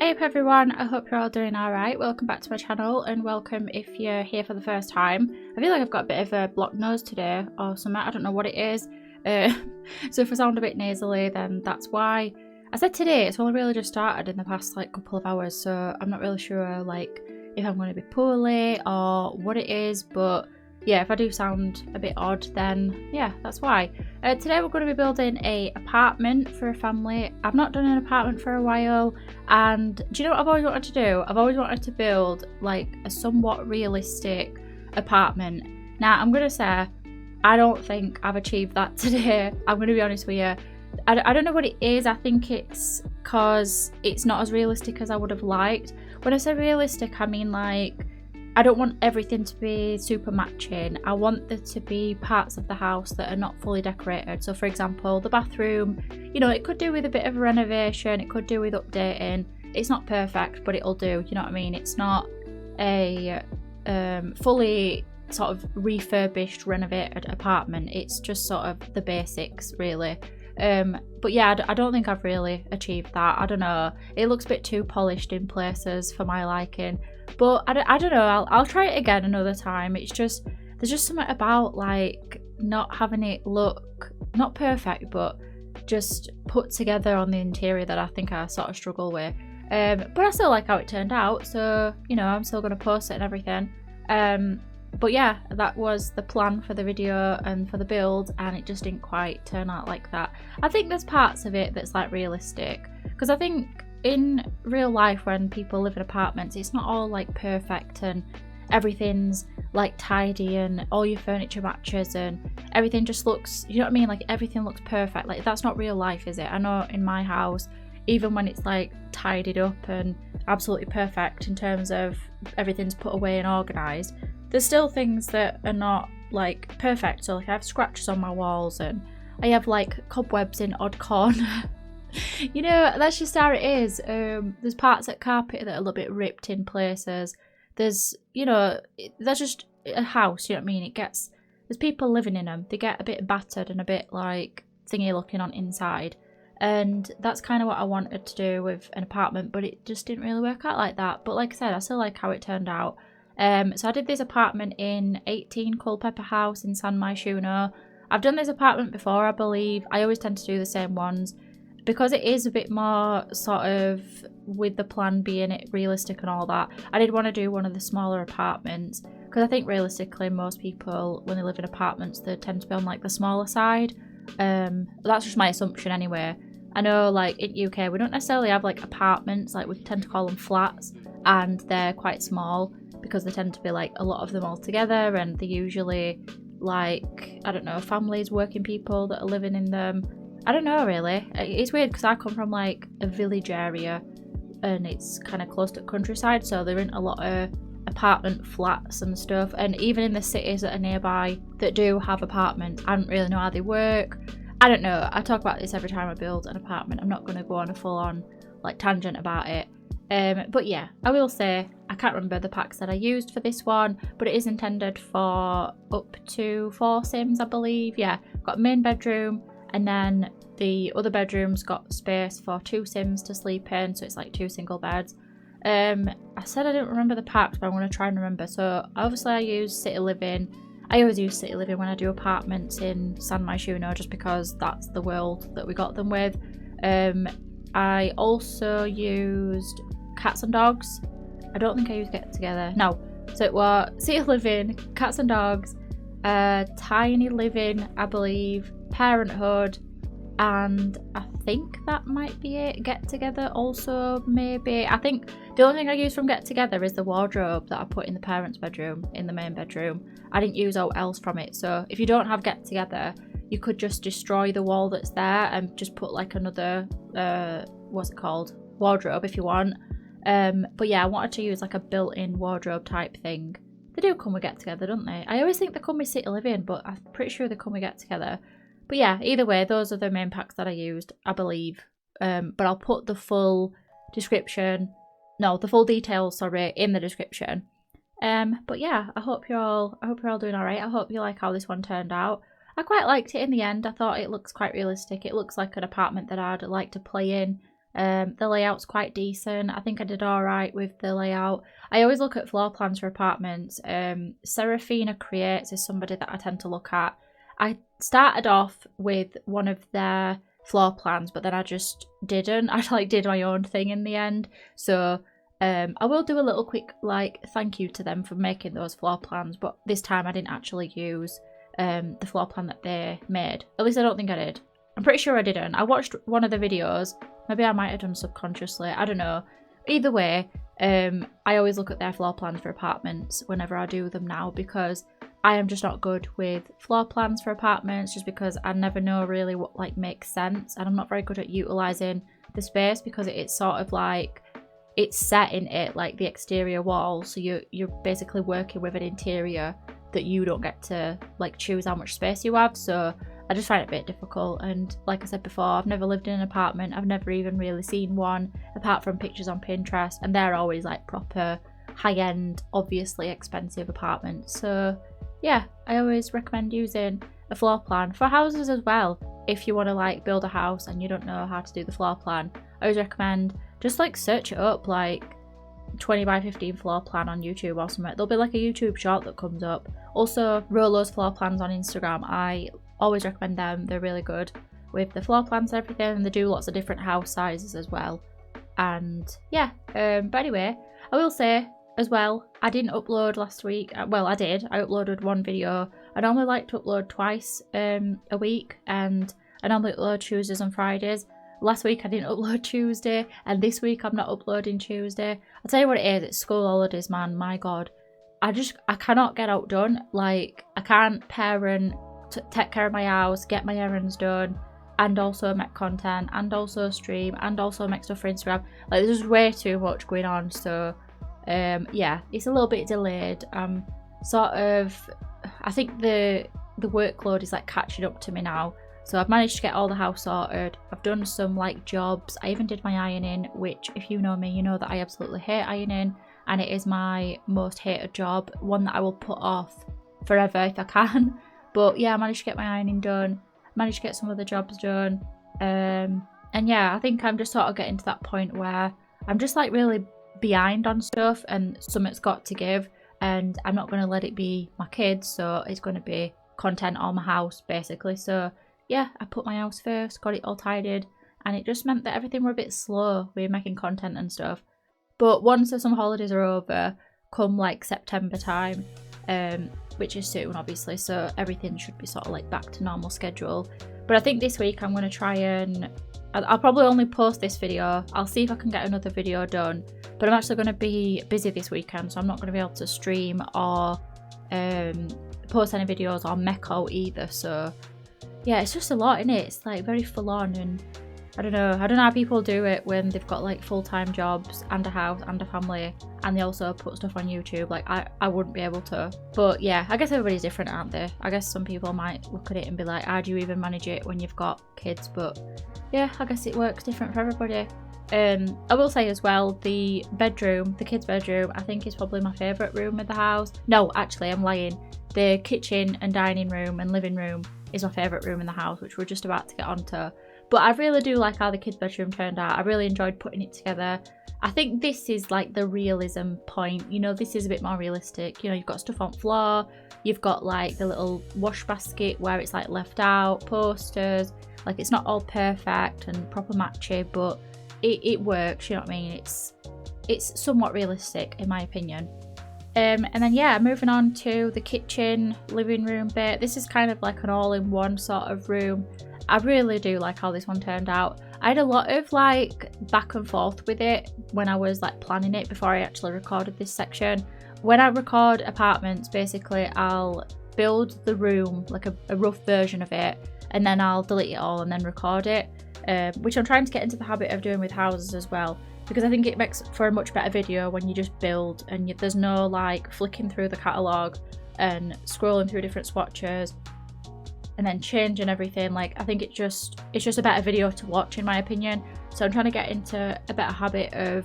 Hey up everyone, I hope you're all doing alright. Welcome back to my channel and welcome if you're here for the first time. I feel like I've got a bit of a blocked nose today or something, I don't know what it is. So if I sound a bit nasally then that's why. I said today, it's only really just started in the past like couple of hours, so I'm not really sure like if I'm going to be poorly or what it is, but yeah, if I do sound a bit odd then yeah, that's why. Today we're going to be building an apartment for a family. I've not done an apartment for a while, and do you know what I've always wanted to do? I've always wanted to build like a somewhat realistic apartment. Now I'm going to say I don't think I've achieved that today. I'm going to be honest with you. I don't know what it is. I think it's because it's not as realistic as I would have liked. When I say realistic, I mean like I don't want everything to be super matching. I want there to be parts of the house that are not fully decorated. So for example, the bathroom, you know, it could do with a bit of a renovation, it could do with updating. It's not perfect, but it'll do, you know what I mean? It's not a fully sort of refurbished, renovated apartment. It's just sort of the basics, really. But yeah, I don't think I've really achieved that. I don't know. It looks a bit too polished in places for my liking. But I don't know, I'll try it again another time. It's just, there's just something about like not having it look, not perfect, but just put together on the interior that I think I sort of struggle with. But I still like how it turned out, so, you know, I'm still going to post it and everything. But yeah, that was the plan for the video and for the build, and it just didn't quite turn out like that. I think there's parts of it that's like realistic, because I think in real life when people live in apartments, it's not all like perfect and everything's like tidy and all your furniture matches and everything just looks, you know what I mean, like everything looks perfect. Like that's not real life, is it? I know in my house, even when it's like tidied up and absolutely perfect in terms of everything's put away and organised, there's still things that are not like perfect. So like I have scratches on my walls and I have like cobwebs in odd corner. You know, that's just how it is. There's parts of carpet that are a little bit ripped in places. There's, you know, that's just a house, you know what I mean? There's people living in them. They get a bit battered and a bit like thingy looking on inside. And that's kind of what I wanted to do with an apartment, but it just didn't really work out like that. But like I said, I still like how it turned out. So I did this apartment in 18 Culpepper house in Myshuno. I've done this apartment before, I believe. I always tend to do the same ones because it is a bit more sort of with the plan being it realistic and all that. I did want to do one of the smaller apartments because I think realistically most people when they live in apartments they tend to be on like the smaller side. That's just my assumption anyway. I know like in UK we don't necessarily have like apartments, like we tend to call them flats, and they're quite small because they tend to be like a lot of them all together, and they're usually like, I don't know, families, working people that are living in them. I don't know really. It's weird because I come from like a village area and it's kind of close to the countryside, so there isn't a lot of apartment flats and stuff. And even in the cities that are nearby that do have apartments, I don't really know how they work. I don't know. I talk about this every time I build an apartment. I'm not going to go on a full-on like tangent about it. But yeah, I will say I can't remember the packs that I used for this one, but it is intended for up to 4 sims, I believe. Yeah, got a main bedroom, and then the other bedroom's got space for 2 sims to sleep in, so it's like 2 single beds. I said I didn't remember the packs, but I'm going to try and remember. So obviously I use City Living. I always use City Living when I do apartments in Myshuno, just because that's the world that we got them with. I also used Cats and Dogs. I don't think I used Get Together. No. So it was City Living, Cats and Dogs, Tiny Living, I believe, Parenthood, and I think that might be it. Get Together also, maybe. I think the only thing I used from Get Together is the wardrobe that I put in the parents' bedroom, in the main bedroom. I didn't use all else from it. So if you don't have Get Together, you could just destroy the wall that's there and just put like another, what's it called? Wardrobe if you want. But yeah, I wanted to use like a built-in wardrobe type thing. They do come with Get Together, don't they? I always think they come with City Living, but I'm pretty sure they come with Get Together. But yeah, either way, those are the main packs that I used, I believe. But I'll put the full description, no, the full details, sorry, in the description. But yeah, I hope you're all doing alright. I hope you like how this one turned out. I quite liked it in the end. I thought it looks quite realistic. It looks like an apartment that I'd like to play in. The layout's quite decent. I think I did alright with the layout. I always look at floor plans for apartments. Serafina Creates is somebody that I tend to look at. I started off with one of their floor plans, but then I just didn't. I like did my own thing in the end. So I will do a little quick like thank you to them for making those floor plans, but this time I didn't actually use the floor plan that they made. At least I don't think I did. I'm pretty sure I didn't. I watched one of the videos. Maybe I might have done subconsciously. I don't know. Either way, I always look at their floor plans for apartments whenever I do them now, because I am just not good with floor plans for apartments, just because I never know really what like makes sense, and I'm not very good at utilising the space because it's sort of like it's set in it like the exterior wall, so you're basically working with an interior that you don't get to like choose how much space you have. So I just find it a bit difficult, and like I said before, I've never lived in an apartment. I've never even really seen one apart from pictures on Pinterest, and they're always like proper high-end, obviously expensive apartments. So yeah, I always recommend using a floor plan for houses as well. If you want to like build a house and you don't know how to do the floor plan, I always recommend just like search it up, like 20 by 15 floor plan on YouTube or something. There'll be like a YouTube short that comes up. Also, Rolo's floor plans on Instagram, I always recommend them. They're really good with the floor plans and everything, and they do lots of different house sizes as well. And yeah, but anyway, I will say as well, I didn't upload last week. Well, I did. I uploaded one video. I normally like to upload twice a week, and I normally upload Tuesdays and Fridays. Last week I didn't upload Tuesday, and this week I'm not uploading Tuesday. I'll tell you what it is, it's school holidays, man. My God. I cannot get outdone. Like, I can't parent, take care of my house, get my errands done, and also make content, and also stream, and also make stuff for Instagram. Like, there's just way too much going on. So yeah, it's a little bit delayed. Sort of, I think the workload is like catching up to me now. So I've managed to get all the house sorted. I've done some like jobs. I even did my ironing, which if you know me, you know that I absolutely hate ironing, and it is my most hated job, one that I will put off forever if I can. But yeah, I managed to get my ironing done, managed to get some other jobs done, and yeah, I think I'm just sort of getting to that point where I'm just like really behind on stuff, and something's got to give, and I'm not going to let it be my kids, so it's going to be content on my house basically. So yeah, I put my house first, got it all tidied, and it just meant that everything were a bit slow with making content and stuff. But once the summer holidays are over, come like September time, which is soon obviously, so everything should be sort of like back to normal schedule. But I think this week I'm going to try and I'll probably only post this video. I'll see if I can get another video done, but I'm actually going to be busy this weekend, so I'm not going to be able to stream or post any videos or make out either. So yeah, it's just a lot, innit? It's like very full on, and I don't know how people do it when they've got like full-time jobs and a house and a family, and they also put stuff on YouTube. Like I wouldn't be able to. But yeah, I guess everybody's different, aren't they? I guess some people might look at it and be like, how do you even manage it when you've got kids? But yeah, I guess it works different for everybody. I will say as well, the bedroom, the kids' bedroom, I think is probably my favourite room in the house. No, actually, I'm lying. The kitchen and dining room and living room is my favourite room in the house, which we're just about to get onto. But I really do like how the kids' bedroom turned out. I really enjoyed putting it together. I think this is like the realism point. You know, this is a bit more realistic. You know, you've got stuff on floor. You've got like the little wash basket where it's like left out, posters. Like, it's not all perfect and proper matchy, but it works, you know what I mean? It's somewhat realistic in my opinion. And then yeah, moving on to the kitchen, living room bit. This is kind of like an all-in-one sort of room. I really do like how this one turned out. I had a lot of like back and forth with it when I was like planning it before I actually recorded this section. When I record apartments, basically I'll build the room, like a rough version of it, and then I'll delete it all and then record it, which I'm trying to get into the habit of doing with houses as well, because I think it makes for a much better video when you just build and there's no like flicking through the catalogue and scrolling through different swatches and then changing everything. Like, I think it's just a better video to watch in my opinion. So I'm trying to get into a better habit of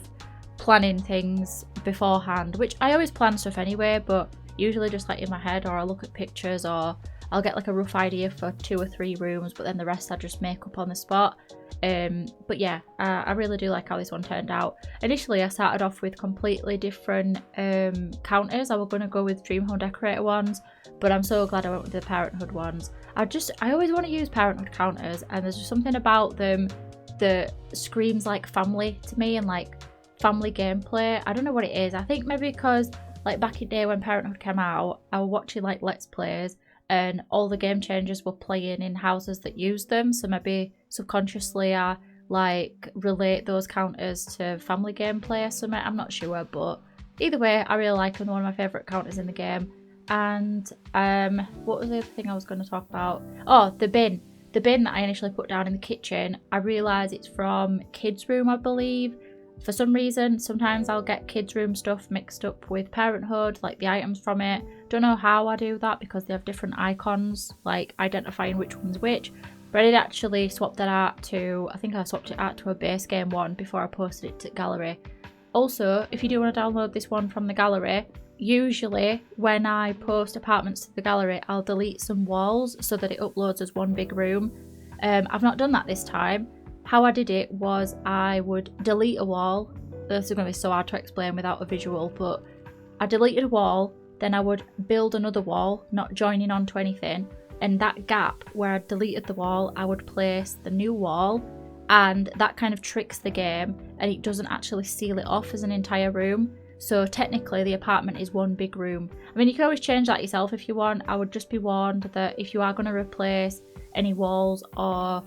planning things beforehand, which I always plan stuff anyway, but usually just like in my head, or I'll look at pictures, or I'll get like a rough idea for 2 or 3 rooms, but then the rest I just make up on the spot. But yeah, I really do like how this one turned out. Initially I started off with completely different counters. I was going to go with Dream Home Decorator ones, but I'm so glad I went with the Parenthood ones. I always want to use Parenthood counters, and there's just something about them that screams like family to me and like family gameplay. I don't know what it is. I think maybe because like back in the day when Parenthood came out, I was watching like Let's Plays and all the game changers were playing in houses that used them, so maybe subconsciously I like relate those counters to family gameplay or something. I'm not sure, but either way I really like them. They're one of my favourite counters in the game. And what was the other thing I was going to talk about? Oh, the bin that I initially put down in the kitchen. I realised it's from kids room, I believe. For some reason, sometimes I'll get kids room stuff mixed up with Parenthood, like the items from it. Don't know how I do that because they have different icons, like identifying which one's which. But I did actually swap that out to, I think I swapped it out to a base game one before I posted it to gallery. Also, if you do want to download this one from the gallery, usually when I post apartments to the gallery, I'll delete some walls so that it uploads as one big room. I've not done that this time. How I did it was I would delete a wall. This is going to be so hard to explain without a visual, but I deleted a wall, then I would build another wall, not joining onto anything, and that gap where I deleted the wall, I would place the new wall, and that kind of tricks the game and it doesn't actually seal it off as an entire room. So technically the apartment is one big room. I mean, you can always change that yourself if you want. I would just be warned that if you are going to replace any walls or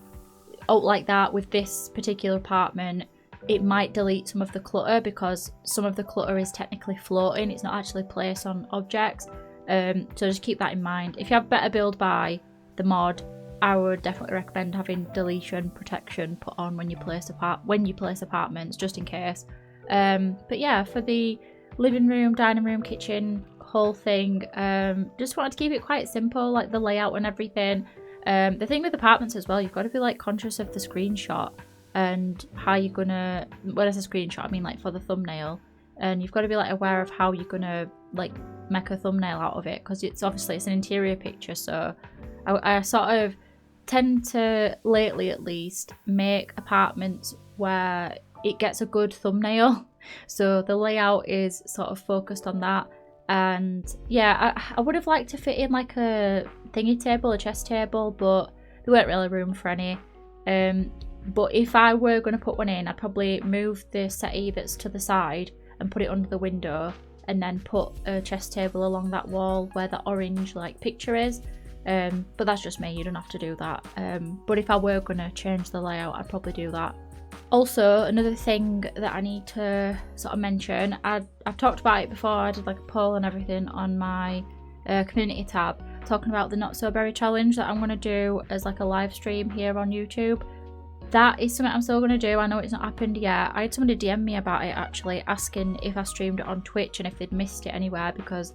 out like that with this particular apartment, it might delete some of the clutter because some of the clutter is technically floating. It's not actually placed on objects. So just keep that in mind. If you have Better Build By, the mod, I would definitely recommend having deletion protection put on when you place apartments, just in case. But yeah, for the living room, dining room, kitchen, whole thing, just wanted to keep it quite simple, like the layout and everything. The thing with apartments as well, you've got to be like conscious of the screenshot and how you're gonna, when I say screenshot I mean like for the thumbnail, and you've got to be like aware of how you're gonna like make a thumbnail out of it, because it's an interior picture. So I sort of tend to, lately at least, make apartments where it gets a good thumbnail, so the layout is sort of focused on that. And yeah, I would have liked to fit in like a thingy table, a chest table, but there weren't really room for any. But if I were going to put one in, I'd probably move the settee that's to the side and put it under the window, and then put a chest table along that wall where the orange like picture is. But that's just me, you don't have to do that. But if I were going to change the layout, I'd probably do that. Also, another thing that I need to sort of mention, I've talked about it before. I did like a poll and everything on my community tab, talking about the Not So Berry challenge that I'm going to do as like a live stream here on YouTube. That is something I'm still going to do. I know it's not happened yet. I had somebody DM me about it actually, asking if I streamed it on Twitch and if they'd missed it anywhere, because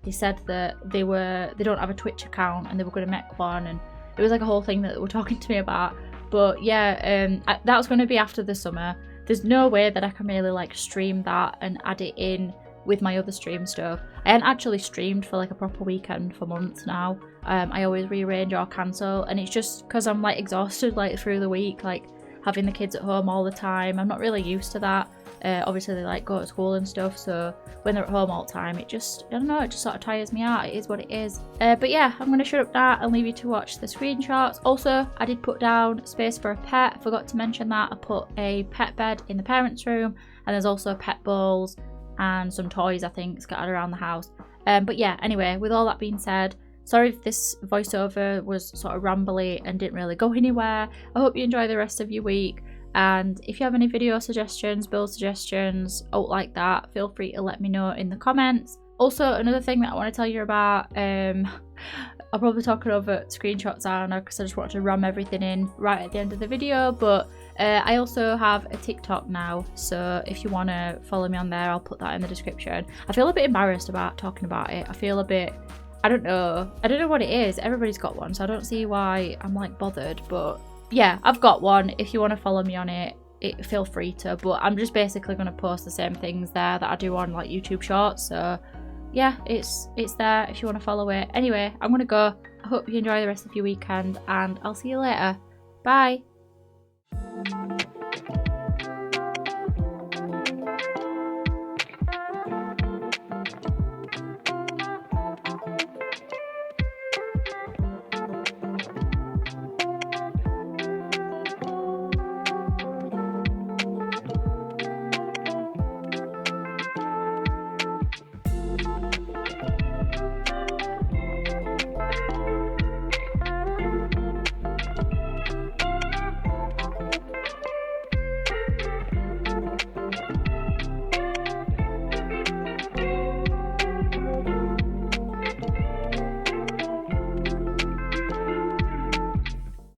they said that they don't have a Twitch account and they were going to make one, and it was like a whole thing that they were talking to me about. But yeah, that was going to be after the summer. There's no way that I can really like stream that and add it in with my other stream stuff. I hadn't actually streamed for like a proper weekend for months now. I always rearrange or cancel, and it's just because I'm like exhausted like through the week, like having the kids at home all the time. I'm not really used to that. Obviously they like go to school and stuff, so when they're at home all the time, it just, I don't know, it just sort of tires me out. It is what it is. But yeah, I'm going to shut up that and leave you to watch the screenshots. Also, I did put down space for a pet. I forgot to mention that. I put a pet bed in the parents' room, and there's also pet bowls and some toys, I think, scattered around the house. But yeah, anyway, with all that being said, sorry if this voiceover was sort of rambly and didn't really go anywhere. I hope you enjoy the rest of your week. And if you have any video suggestions, build suggestions, out like that, feel free to let me know in the comments. Also, another thing that I want to tell you about, I'll probably talk it over screenshots now because I just want to ram everything in right at the end of the video, but I also have a TikTok now, so if you want to follow me on there, I'll put that in the description. I feel a bit embarrassed about talking about it. I feel a bit, I don't know what it is. Everybody's got one, so I don't see why I'm like bothered, but yeah, I've got one. If you want to follow me on it, feel free to, but I'm just basically going to post the same things there that I do on like YouTube Shorts, so yeah, it's there if you want to follow it. Anyway, I'm going to go. I hope you enjoy the rest of your weekend, and I'll see you later. Bye!